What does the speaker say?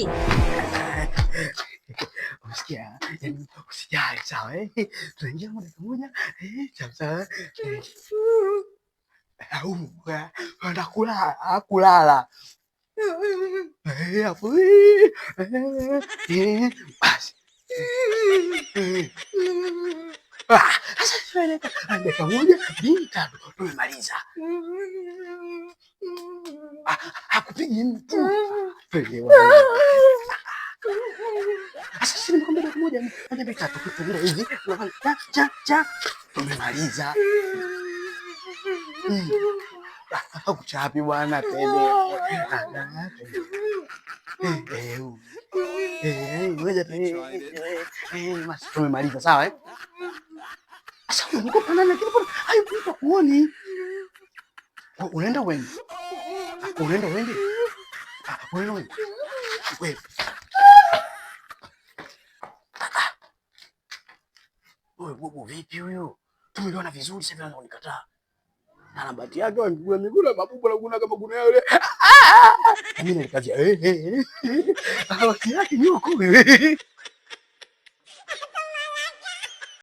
vipi? Usikia? Yaani usijali sawa Tunaingia moja kwa moja sawa. Au kwenda kulala. Hapo. Basi. Sasa dakika moja, mbili, tatu tumemaliza. Hakupigi mtu. Sasa sisi nimekwambia dakika moja, moja, mbili, tatu tunaenda hivi, tunafanya cha tumemaliza. Hakuchapi bwana tena. Ngoja tumemaliza sawa Sasa unaogopa nani lakini bwana hayupo kuoni. Unaenda wewe. Unaenda wewe. Unaenda wewe. Wewe. Wewe bobo vipi huyo? Tumeliona vizuri sasa hivi ananikataa. Na nabati yake miguu na mabubu na kuna kama kuna yule. Mimi nilikazia. Nabati yake yuko wewe.